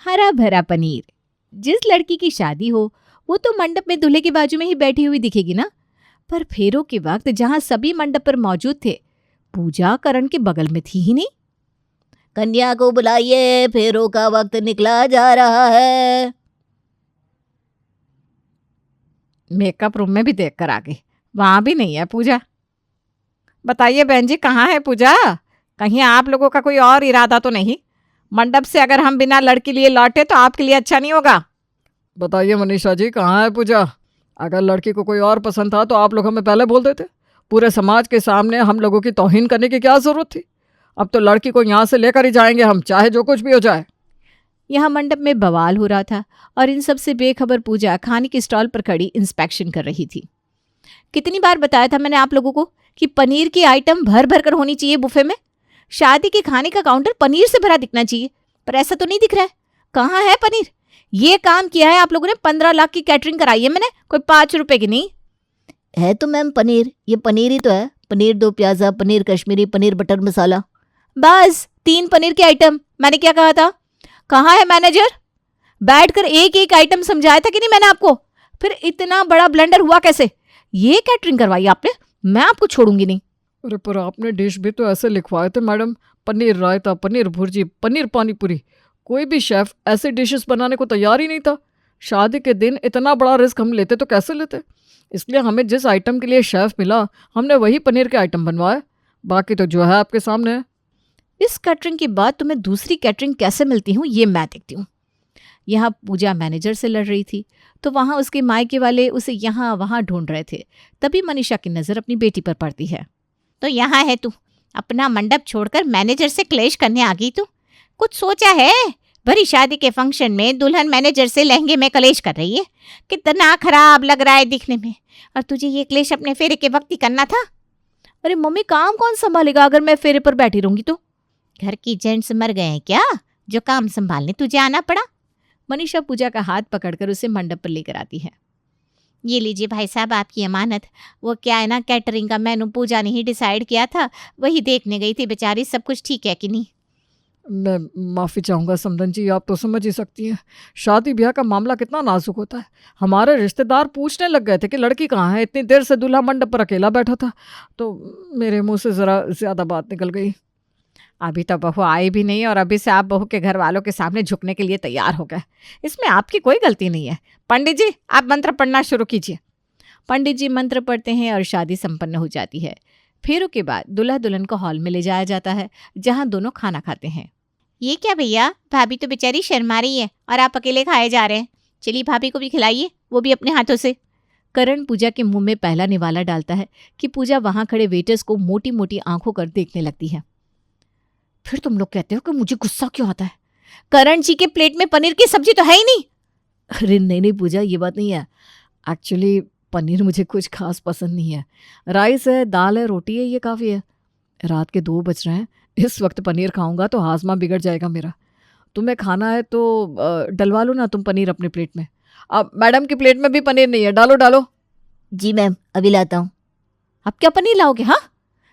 हरा भरा पनीर। जिस लड़की की शादी हो वो तो मंडप में दूल्हे के बाजू में ही बैठी हुई दिखेगी ना, पर फेरों के वक्त जहां सभी मंडप पर मौजूद थे, पूजा करण के बगल में थी ही नहीं। कन्या को बुलाइए, फेरों का वक्त निकला जा रहा है। मेकअप रूम में भी देख कर आ गई, वहां भी नहीं है पूजा। बताइए बहन जी, कहाँ है पूजा? कहीं आप लोगों का कोई और इरादा तो नहीं? मंडप से अगर हम बिना लड़की लिए लौटे तो आपके लिए अच्छा नहीं होगा। बताइए मनीषा जी, कहाँ है पूजा? अगर लड़की को कोई और पसंद था तो आप लोग हमें पहले बोल देते। पूरे समाज के सामने हम लोगों की तौहीन करने की क्या ज़रूरत थी? अब तो लड़की को यहाँ से लेकर ही जाएंगे हम, चाहे जो कुछ भी हो जाए। यहाँ मंडप में बवाल हो रहा था और इन सब से बेखबर पूजा खाने के स्टॉल पर खड़ी इंस्पेक्शन कर रही थी। कितनी बार बताया था मैंने आप लोगों को कि पनीर की आइटम भर भर कर होनी चाहिए बुफे में। शादी के खाने का काउंटर पनीर से भरा दिखना चाहिए, पर ऐसा तो नहीं दिख रहा है। कहाँ है पनीर? ये काम किया है आप लोगों ने, 15 लाख की कैटरिंग कराई है मैंने, कोई 5 रुपए की नहीं। है तो मैम पनीर, ये पनीर ही तो है। पनीर दो प्याजा, पनीर कश्मीरी, पनीर बटर मसाला। बस 3 पनीर के आइटम। मैंने क्या कहा था? कहाँ है मैनेजर? बैठकर एक एक आइटम समझाया था कि नहीं मैंने आपको? फिर इतना बड़ा ब्लंडर हुआ कैसे? ये कैटरिंग करवाई आपने, मैं आपको छोड़ूंगी नहीं। अरे पर आपने डिश भी तो ऐसे लिखवाए थे मैडम, पनीर रायता, पनीर भुर्जी, पनीर पानी पूरी। कोई भी शेफ ऐसे डिशेस बनाने को तैयार ही नहीं था। शादी के दिन इतना बड़ा रिस्क हम लेते तो कैसे लेते? इसलिए हमें जिस आइटम के लिए शेफ मिला हमने वही पनीर के आइटम बनवाए, बाकी तो जो है आपके सामने है। इस कैटरिंग के बाद तुम्हें दूसरी कैटरिंग कैसे मिलती हूँ ये मैं देखती हूँ। यहाँ पूजा मैनेजर से लड़ रही थी तो वहाँ उसके मायके वाले उसे यहाँ वहाँ ढूंढ रहे थे। तभी मनीषा की नज़र अपनी बेटी पर पड़ती है। तो यहाँ है तू, अपना मंडप छोड़कर मैनेजर से क्लेश करने आ गई तू? कुछ सोचा है? भरी शादी के फंक्शन में दुल्हन मैनेजर से लहंगे में क्लेश कर रही है। कितना खराब लग रहा है दिखने में, और तुझे ये क्लेश अपने फेरे के वक्त ही करना था। अरे मम्मी, काम कौन संभालेगा अगर मैं फेरे पर बैठी रहूंगी तो? घर की जेंट्स मर गए हैं क्या जो काम संभालने तुझे आना पड़ा? मनीषा पूजा का हाथ पकड़कर उसे मंडप पर लेकर आती है। ये लीजिए भाई साहब आपकी अमानत। वो क्या है ना, कैटरिंग का मेनू पूजा ने ही डिसाइड किया था, वही देखने गई थी बेचारी, सब कुछ ठीक है कि नहीं। मैं माफ़ी चाहूँगा समधन जी, आप तो समझ ही सकती हैं शादी ब्याह का मामला कितना नाजुक होता है। हमारे रिश्तेदार पूछने लग गए थे कि लड़की कहाँ है। इतनी देर से दूल्हा मंडप पर अकेला बैठा था तो मेरे मुंह से ज़रा ज़्यादा बात निकल गई। अभी तो बहू आई भी नहीं और अभी से आप बहू के घर वालों के सामने झुकने के लिए तैयार हो गए। इसमें आपकी कोई गलती नहीं है। पंडित जी, आप मंत्र पढ़ना शुरू कीजिए। पंडित जी मंत्र पढ़ते हैं और शादी संपन्न हो जाती है। फेरों के बाद दूल्हा दुल्हन को हॉल में ले जाया जाता है जहां दोनों खाना खाते हैं। ये क्या भैया, भाभी तो बेचारी शर्मा रही है और आप अकेले खाए जा रहे हैं। चलिए भाभी को भी खिलाइए, वो भी अपने हाथों से। करण पूजा के मुंह में पहला निवाला डालता है कि पूजा वहां खड़े वेटर्स को मोटी मोटी आंखों कर देखने लगती है। फिर तुम लोग कहते हो कि मुझे गुस्सा क्यों आता है? करण जी के प्लेट में पनीर की सब्जी तो है ही नहीं। अरे नहीं पूजा, ये बात नहीं है। एक्चुअली पनीर मुझे कुछ खास पसंद नहीं है। राइस है, दाल है, रोटी है, ये काफ़ी है। रात के 2 बज रहे हैं, इस वक्त पनीर खाऊंगा तो हाजमा बिगड़ जाएगा मेरा। तुम्हें खाना है तो डलवा लो ना तुम पनीर अपने प्लेट में। अब मैडम की प्लेट में भी पनीर नहीं है, डालो डालो। जी मैम, अभी लाता हूँ। अब क्या पनीर लाओगे? हाँ,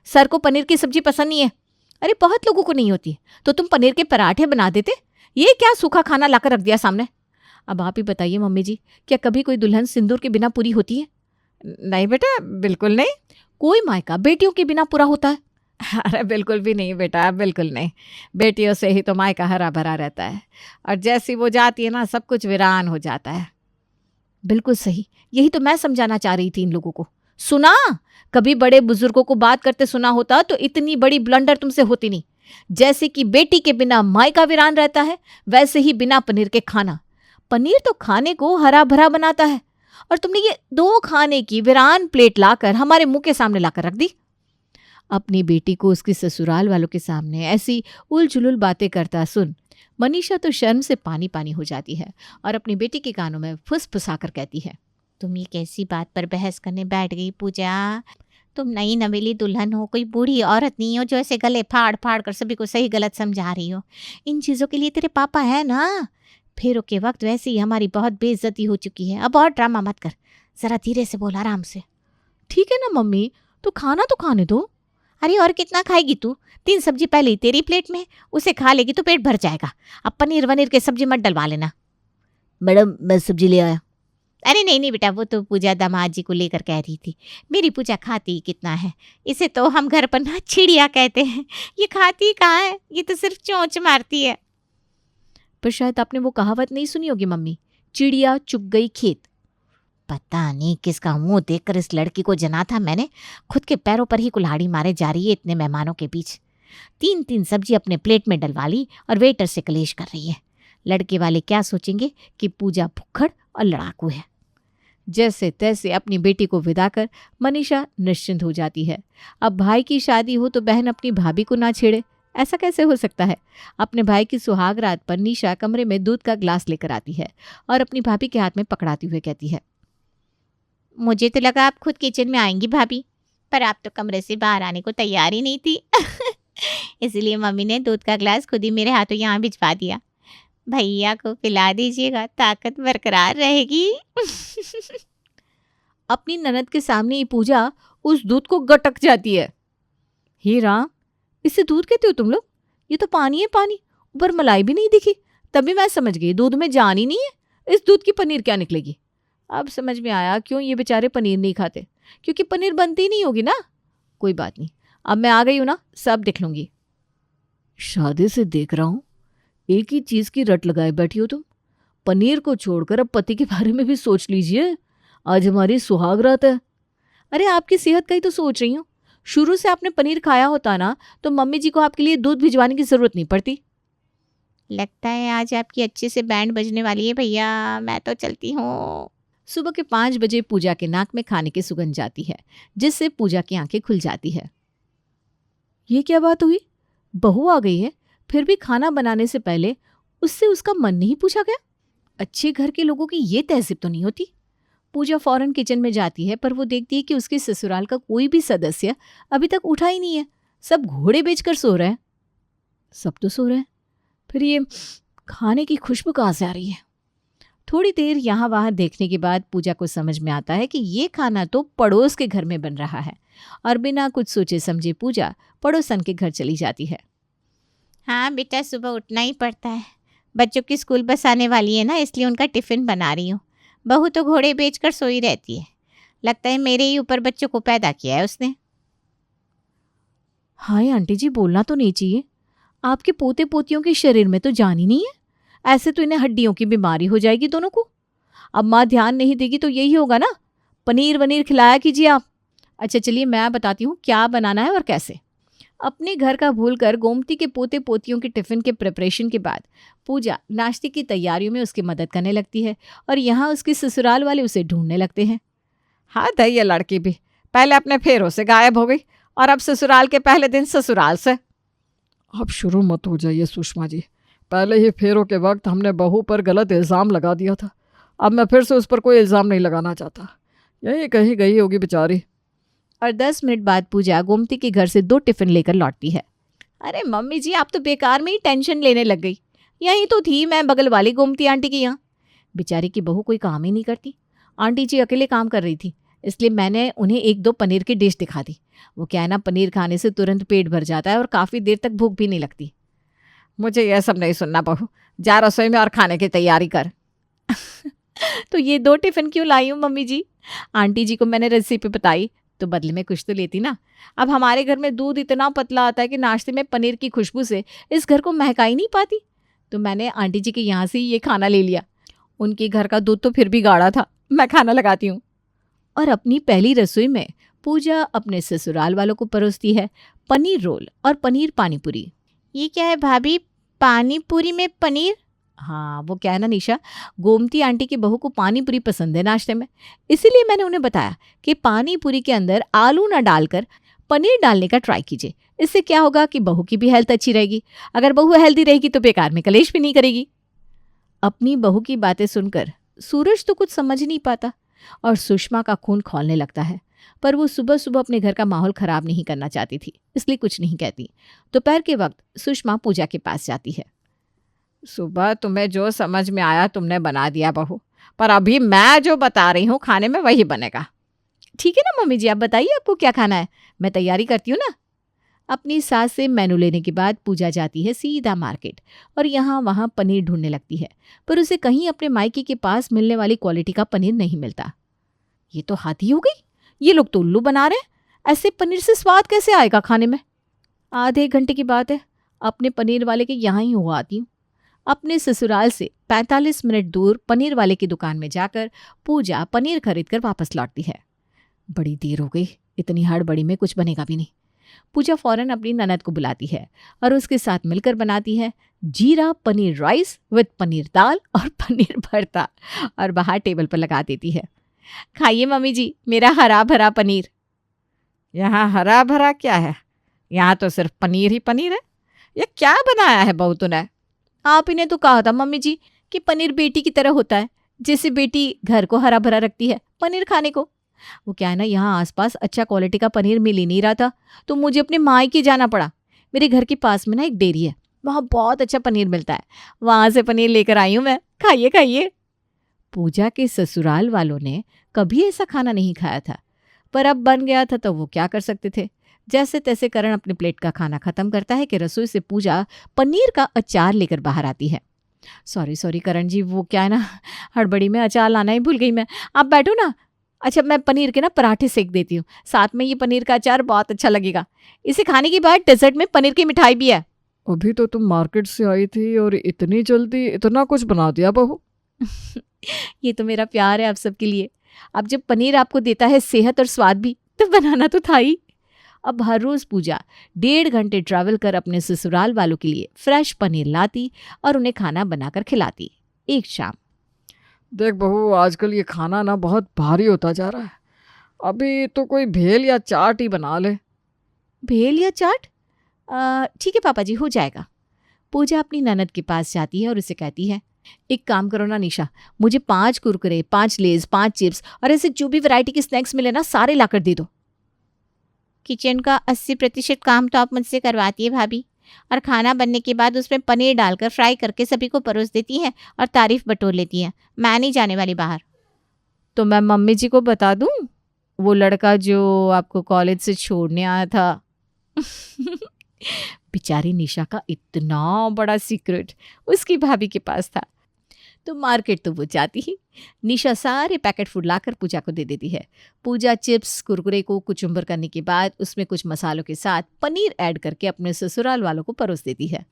सर को पनीर की सब्जी पसंद नहीं है। अरे बहुत लोगों को नहीं होती, तो तुम पनीर के पराठे बना देते। ये क्या सूखा खाना लाकर रख दिया सामने? अब आप ही बताइए मम्मी जी, क्या कभी कोई दुल्हन सिंदूर के बिना पूरी होती है? नहीं बेटा, बिल्कुल नहीं। कोई मायका बेटियों के बिना पूरा होता है? अरे बिल्कुल भी नहीं बेटा, बिल्कुल नहीं। बेटियों से ही तो मायका हरा भरा रहता है, और जैसी वो जाती है ना सब कुछ वीरान हो जाता है। बिल्कुल सही, यही तो मैं समझाना चाह रही थी इन लोगों को। सुना, कभी बड़े बुजुर्गों को बात करते सुना होता तो इतनी बड़ी ब्लंडर तुमसे होती नहीं। जैसे कि बेटी के बिना मायका वीरान रहता है, वैसे ही बिना पनीर के खाना। पनीर तो खाने को हरा भरा बनाता है, और तुमने ये 2 खाने की वीरान प्लेट लाकर हमारे मुंह के सामने लाकर रख दी। अपनी बेटी को उसके ससुराल वालों के सामने ऐसी उलझुल बातें करता सुन मनीषा तो शर्म से पानी पानी हो जाती है और अपनी बेटी के कानों में फुसफुसाकर कहती है, तुम ये कैसी बात पर बहस करने बैठ गई पूजा? तुम नई नवेली दुल्हन हो, कोई बूढ़ी औरत नहीं हो जो ऐसे गले फाड़ फाड़ कर सभी को सही गलत समझा रही हो। इन चीज़ों के लिए तेरे पापा है ना। फेरों के वक्त वैसे ही हमारी बहुत बेइज्जती हो चुकी है, अब और ड्रामा मत कर, ज़रा धीरे से बोल, आराम से। ठीक है ना मम्मी, तो खाना तो खाने दो। अरे और कितना खाएगी तू? 3 सब्जी पहले ही तेरी प्लेट में है, उसे खा लेगी तो पेट भर जाएगा। अब पनीर वनीर के सब्जी मत डलवा लेना। मैडम मैं सब्जी ले आया। अरे नहीं नहीं बेटा, वो तो पूजा दामाद जी को लेकर कह रही थी। मेरी पूजा खाती ही कितना है, इसे तो हम घर पर ना चिड़िया कहते हैं। ये खाती कहाँ है, ये तो सिर्फ चोंच मारती है। पर शायद आपने वो कहावत नहीं सुनी होगी मम्मी, चिड़िया चुग गई खेत। पता नहीं किसका मुंह देखकर इस लड़की को जना था मैंने। खुद के पैरों पर ही कुल्हाड़ी मारे जा रही है इतने मेहमानों के बीच। 3 सब्जी अपने प्लेट में डलवा ली और वेटर से कलेश कर रही है। लड़के वाले क्या सोचेंगे कि पूजा भुक्खड़ और लड़ाकू है। जैसे तैसे अपनी बेटी को विदा कर मनीषा निश्चिंत हो जाती है। अब भाई की शादी हो तो बहन अपनी भाभी को ना छेड़े, ऐसा कैसे हो सकता है। अपने भाई की सुहाग रात पर निशा कमरे में दूध का ग्लास लेकर आती है और अपनी भाभी के हाथ में पकड़ाते हुए कहती है, मुझे तो लगा आप खुद किचन में आएंगी भाभी, पर आप तो कमरे से बाहर आने को तैयार ही नहीं थी। इसलिए मम्मी ने दूध का ग्लास खुद ही मेरे हाथों यहाँ भिजवा दिया। भैया को पिला दीजिएगा, ताकत बरकरार रहेगी। अपनी ननद के सामने ही पूजा उस दूध को गटक जाती है। हे राम, इसे दूध कहते हो तुम लोग? ये तो पानी है पानी, ऊपर मलाई भी नहीं दिखी। तभी मैं समझ गई दूध में जान ही नहीं है। इस दूध की पनीर क्या निकलेगी। अब समझ में आया क्यों ये बेचारे पनीर नहीं खाते, क्योंकि पनीर बनती ही नहीं होगी ना। कोई बात नहीं, अब मैं आ गई हूं ना, सब देख लूंगी। शादी से देख रहा हूँ एक ही चीज की रट लगाए बैठी हो तुम। पनीर को छोड़कर अब पति के बारे में भी सोच लीजिए। आज हमारी सुहाग रात है। अरे आपकी सेहत का ही तो सोच रही हूँ। शुरू से आपने पनीर खाया होता ना तो मम्मी जी को आपके लिए दूध भिजवाने की जरूरत नहीं पड़ती। लगता है आज आपकी अच्छे से बैंड बजने वाली है भैया, मैं तो चलती हूँ। सुबह के 5 बजे पूजा के नाक में खाने की सुगंध जाती है, जिससे पूजा की आंखें खुल जाती है। ये क्या बात हुई, बहू आ गई है, फिर भी खाना बनाने से पहले उससे उसका मन नहीं पूछा गया। अच्छे घर के लोगों की ये तहजीब तो नहीं होती। पूजा फौरन किचन में जाती है, पर वो देखती है कि उसके ससुराल का कोई भी सदस्य अभी तक उठा ही नहीं है। सब घोड़े बेचकर सो रहे हैं। सब तो सो रहे हैं, फिर ये खाने की खुशबू कहाँ से आ रही है। थोड़ी देर यहाँ वहाँ देखने के बाद पूजा को समझ में आता है कि ये खाना तो पड़ोस के घर में बन रहा है, और बिना कुछ सोचे समझे पूजा पड़ोसन के घर चली जाती है। हाँ बेटा, सुबह उठना ही पड़ता है। बच्चों की स्कूल बस आने वाली है ना, इसलिए उनका टिफ़िन बना रही हूँ। बहू तो घोड़े बेचकर सोई रहती है। लगता है मेरे ही ऊपर बच्चों को पैदा किया है उसने। हाय आंटी जी, बोलना तो नहीं चाहिए। आपके पोते पोतियों के शरीर में तो जान ही नहीं है। ऐसे तो इन्हें हड्डियों की बीमारी हो जाएगी दोनों को। अब माँ ध्यान नहीं देगी तो यही होगा ना, पनीर वनीर खिलाया कीजिए आप। अच्छा चलिए मैं बताती हूँ क्या बनाना है और कैसे। अपने घर का भूलकर गोमती के पोते पोतियों के टिफ़िन के प्रिपरेशन के बाद पूजा नाश्ते की तैयारियों में उसकी मदद करने लगती है, और यहाँ उसके ससुराल वाले उसे ढूंढने लगते हैं। हाँ तो ये लड़की भी पहले अपने फेरों से गायब हो गई और अब ससुराल के पहले दिन ससुराल से। अब शुरू मत हो जाइए सुषमा जी। पहले ही फेरों के वक्त हमने बहू पर गलत इल्ज़ाम लगा दिया था। अब मैं फिर से उस पर कोई इल्ज़ाम नहीं लगाना चाहता। यही कहीं गई होगी बेचारी। और 10 मिनट बाद पूजा गोमती के घर से 2 टिफ़िन लेकर लौटती है। अरे मम्मी जी, आप तो बेकार में ही टेंशन लेने लग गई। यहीं तो थी मैं, बगल वाली गोमती आंटी के यहाँ। बेचारी की बहू कोई काम ही नहीं करती। आंटी जी अकेले काम कर रही थी, इसलिए मैंने उन्हें 1-2 पनीर की डिश दिखा दी। वो क्या है ना, पनीर खाने से तुरंत पेट भर जाता है और काफ़ी देर तक भूख भी नहीं लगती। मुझे यह सब नहीं सुनना बहू, जा रसोई में और खाने की तैयारी कर। तो ये 2 टिफ़िन क्यों लाई हूँ मम्मी जी? आंटी जी को मैंने रेसिपी बताई तो बदले में कुछ तो लेती ना। अब हमारे घर में दूध इतना पतला आता है कि नाश्ते में पनीर की खुशबू से इस घर को महका ही नहीं पाती। तो मैंने आंटी जी के यहाँ से ये खाना ले लिया। उनके घर का दूध तो फिर भी गाढ़ा था। मैं खाना लगाती हूँ। और अपनी पहली रसोई में पूजा अपने ससुराल वालों को परोसती है पनीर रोल और पनीर पानीपुरी। ये क्या है भाभी, पानी पूरी में पनीर? हाँ, वो क्या है ना निशा, गोमती आंटी की बहू को पानी पूरी पसंद है नाश्ते में, इसीलिए मैंने उन्हें बताया कि पानी पूरी के अंदर आलू ना डालकर पनीर डालने का ट्राई कीजिए। इससे क्या होगा कि बहू की भी हेल्थ अच्छी रहेगी। अगर बहू हेल्दी रहेगी तो बेकार में कलेश भी नहीं करेगी। अपनी बहू की बातें सुनकर सूरज तो कुछ समझ नहीं पाता और सुषमा का खून खौलने लगता है, पर वो सुबह सुबह अपने घर का माहौल खराब नहीं करना चाहती थी, इसलिए कुछ नहीं कहती। दोपहर के वक्त सुषमा पूजा के पास जाती है। सुबह तुम्हें जो समझ में आया तुमने बना दिया बहू, पर अभी मैं जो बता रही हूँ खाने में वही बनेगा। ठीक है ना मम्मी जी, आप बताइए आपको क्या खाना है, मैं तैयारी करती हूँ ना। अपनी सास से मेनू लेने के बाद पूजा जाती है सीधा मार्केट और यहाँ वहाँ पनीर ढूंढने लगती है, पर उसे कहीं अपने मायके के पास मिलने वाली क्वालिटी का पनीर नहीं मिलता। ये तो हाथी हो गई, ये लोग तो उल्लू बना रहे हैं, ऐसे पनीर से स्वाद कैसे आएगा खाने में। आधे एक घंटे की बात है, अपने पनीर वाले के यहाँ ही हो आती हूँ। अपने ससुराल से 45 मिनट दूर पनीर वाले की दुकान में जाकर पूजा पनीर खरीद कर वापस लौटती है। बड़ी देर हो गई, इतनी हड़बड़ी में कुछ बनेगा भी नहीं। पूजा फौरन अपनी ननद को बुलाती है और उसके साथ मिलकर बनाती है जीरा पनीर राइस विद पनीर दाल और पनीर भरता और बाहर टेबल पर लगा देती है। खाइए मम्मी जी, मेरा हरा भरा पनीर। यहाँ हरा भरा क्या है, यहाँ तो सिर्फ पनीर ही पनीर है। ये क्या बनाया है बहू तूने? आप ही ने तो कहा था मम्मी जी कि पनीर बेटी की तरह होता है, जैसे बेटी घर को हरा भरा रखती है पनीर खाने को। वो क्या है ना, यहाँ आसपास अच्छा क्वालिटी का पनीर मिल ही नहीं रहा था, तो मुझे अपने मायके जाना पड़ा। मेरे घर के पास में ना एक डेयरी है, वहाँ बहुत अच्छा पनीर मिलता है, वहाँ से पनीर लेकर आई हूँ मैं। खाइए खाइए। पूजा के ससुराल वालों ने कभी ऐसा खाना नहीं खाया था, पर अब बन गया था तो वो क्या कर सकते थे। जैसे तैसे करण अपने प्लेट का खाना खत्म करता है कि रसोई से पूजा पनीर का अचार लेकर बाहर आती है। सॉरी करण जी, वो क्या है ना, हड़बड़ी में अचार लाना ही भूल गई मैं। आप बैठो ना। अच्छा, मैं पनीर के ना पराठे सेक देती हूँ, साथ में ये पनीर का अचार बहुत अच्छा लगेगा। इसे खाने के बाद डेजर्ट में पनीर की मिठाई भी है। अभी तो तुम मार्केट से आई थी और इतनी जल्दी इतना कुछ बना दिया बहू। ये तो मेरा प्यार है आप सबके लिए। अब जब पनीर आपको देता है सेहत और स्वाद भी, तो बनाना तो था ही। अब हर रोज पूजा 1.5 घंटे ट्रैवल कर अपने ससुराल वालों के लिए फ्रेश पनीर लाती और उन्हें खाना बनाकर खिलाती। एक शाम, देख बहू, आजकल ये खाना ना बहुत भारी होता जा रहा है, अभी तो कोई भेल या चाट ही बना ले। भेल या चाट? ठीक है पापा जी, हो जाएगा। पूजा अपनी ननद के पास जाती है और उसे कहती है, एक काम करो ना निशा, मुझे 5 कुरकुरे, 5 लेज, 5 चिप्स और ऐसे जो भी वैरायटी के स्नैक्स मिले ना सारे लाकर दे दो। किचन का 80% काम तो आप मुझसे करवाती है भाभी, और खाना बनने के बाद उसमें पनीर डालकर फ्राई करके सभी को परोस देती है और तारीफ बटोर लेती है। मैं नहीं जाने वाली बाहर। तो मैं मम्मी जी को बता दूं, वो लड़का जो आपको कॉलेज से छोड़ने आया था। बेचारी निशा का इतना बड़ा सीक्रेट उसकी भाभी के पास था। तो मार्केट तो वो जाती ही। निशा सारे पैकेट फूड लाकर पूजा को दे देती है। पूजा चिप्स कुरकुरे को कुचुम्बर करने के बाद उसमें कुछ मसालों के साथ पनीर ऐड करके अपने ससुराल वालों को परोस देती है।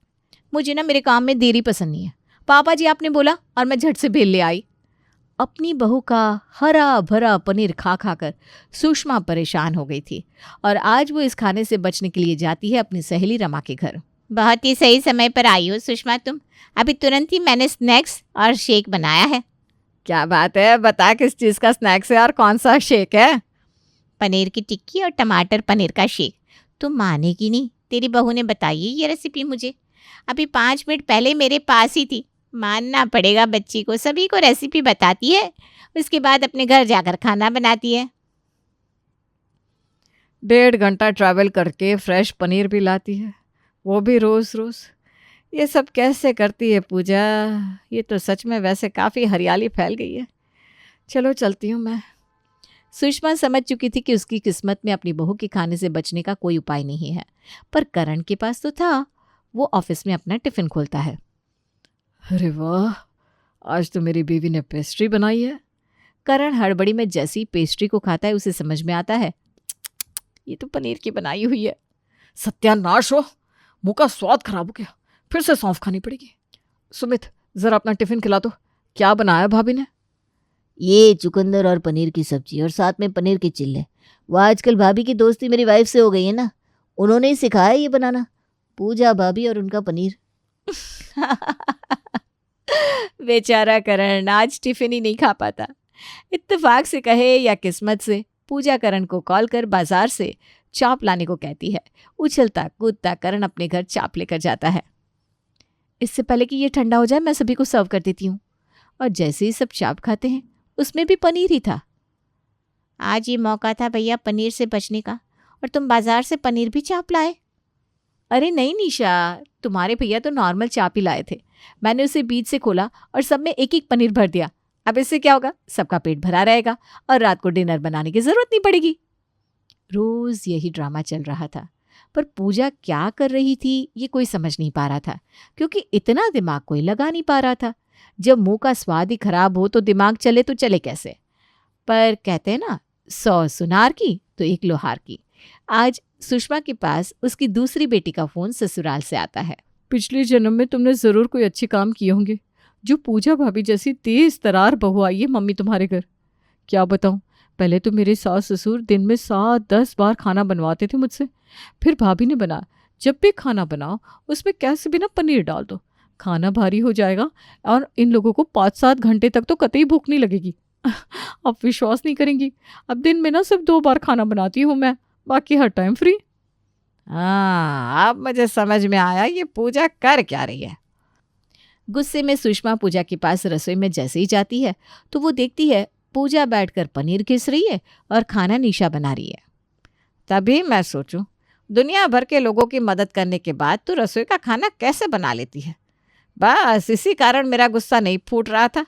मुझे ना मेरे काम में देरी पसंद नहीं है, पापा जी आपने बोला और मैं झट से भेल ले आई। अपनी बहू का हरा भरा पनीर खा खाकर सुषमा परेशान हो गई थी और आज वो इस खाने से बचने के लिए जाती है अपनी सहेली रमा के घर। बहुत ही सही समय पर आई हो सुषमा तुम। अभी तुरंत ही मैंने स्नैक्स और शेक बनाया है। क्या बात है, बता किस चीज़ का स्नैक्स है और कौन सा शेक है? पनीर की टिक्की और टमाटर पनीर का शेक। तुम मानेगी नहीं, तेरी बहू ने बताई है ये रेसिपी मुझे, अभी 5 मिनट पहले मेरे पास ही थी। मानना पड़ेगा बच्ची को, सभी को रेसिपी बताती है, उसके बाद अपने घर जाकर खाना बनाती है। 1.5 घंटा ट्रैवल करके फ्रेश पनीर भी लाती है, वो भी रोज़ रोज़। ये सब कैसे करती है पूजा? ये तो सच में वैसे काफ़ी हरियाली फैल गई है। चलो चलती हूँ मैं। सुषमा समझ चुकी थी कि उसकी किस्मत में अपनी बहू के खाने से बचने का कोई उपाय नहीं है, पर करण के पास तो था। वो ऑफिस में अपना टिफिन खोलता है। अरे वाह, आज तो मेरी बीवी ने पेस्ट्री बनाई है। करण हड़बड़ी में जैसी पेस्ट्री को खाता है उसे समझ में आता है, ये तो पनीर की बनाई हुई है। सत्यानाश हो, मुंह का स्वाद खराब हो गया, फिर से सौंफ खानी पड़ेगी। सुमित, जरा अपना टिफिन खिला दो। क्या बनाया भाभी ने? ये चुकंदर और पनीर की सब्जी और साथ में पनीर के चिल्ले। वो आजकल भाभी की दोस्ती मेरी वाइफ से हो गई है ना, उन्होंने ही सिखाया ये बनाना। पूजा भाभी और उनका पनीर। बेचारा करण आज टिफिन ही नहीं खा पाता। इत्तेफाक से कहे या किस्मत से, पूजा करण को कॉल कर बाजार से चाप लाने को कहती है। उछलता कूदता करण अपने घर चाप लेकर जाता है। इससे पहले कि ये ठंडा हो जाए मैं सभी को सर्व कर देती हूँ। और जैसे ही सब चाप खाते हैं उसमें भी पनीर ही था। आज ये मौका था भैया पनीर से बचने का, और तुम बाजार से पनीर भी चाप लाए। अरे नहीं निशा, तुम्हारे भैया तो नॉर्मल चाप ही लाए थे। मैंने उसे बीच से खोला और सब में एक एक पनीर भर दिया। अब इससे क्या होगा, सबका पेट भरा रहेगा और रात को डिनर बनाने की जरूरत नहीं पड़ेगी। रोज यही ड्रामा चल रहा था, पर पूजा क्या कर रही थी ये कोई समझ नहीं पा रहा था, क्योंकि इतना दिमाग कोई लगा नहीं पा रहा था। जब मुंह का स्वाद ही खराब हो तो दिमाग चले तो चले कैसे। पर कहते हैं ना, 100 सुनार की तो 1 लोहार की। आज सुषमा के पास उसकी दूसरी बेटी का फोन ससुराल से आता है। पिछले जन्म में तुमने ज़रूर कोई अच्छे काम किए होंगे, जो पूजा भाभी जैसी तेज तरार बहू आई है मम्मी तुम्हारे घर। क्या बताऊं, पहले तो मेरे सास ससुर दिन में 7-10 बार खाना बनवाते थे मुझसे। फिर भाभी ने बना, जब भी खाना बनाओ उसमें कैसे भी ना पनीर डाल दो, खाना भारी हो जाएगा और इन लोगों को 5-7 घंटे तक तो कतई भूख नहीं लगेगी। अब विश्वास नहीं करेंगी, अब दिन में ना सिर्फ 2 बार खाना बनाती हूँ मैं, बाकी हर टाइम फ्री। हाँ, अब मुझे समझ में आया ये पूजा कर क्या रही है। गुस्से में सुषमा पूजा के पास रसोई में जैसे ही जाती है तो वो देखती है पूजा बैठकर पनीर घिस रही है और खाना निशा बना रही है। तभी मैं सोचूं, दुनिया भर के लोगों की मदद करने के बाद तू रसोई का खाना कैसे बना लेती है। बस इसी कारण मेरा गुस्सा नहीं फूट रहा था,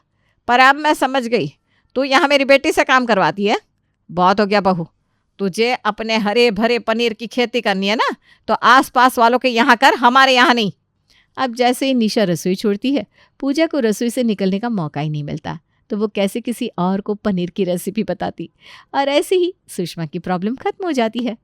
पर अब मैं समझ गई, तू यहाँ मेरी बेटी से काम करवाती है। बहुत हो गया बहू, तुझे अपने हरे भरे पनीर की खेती करनी है ना तो आसपास वालों के यहाँ कर, हमारे यहाँ नहीं। अब जैसे ही निशा रसोई छोड़ती है, पूजा को रसोई से निकलने का मौका ही नहीं मिलता, तो वो कैसे किसी और को पनीर की रेसिपी बताती, और ऐसे ही सुषमा की प्रॉब्लम खत्म हो जाती है।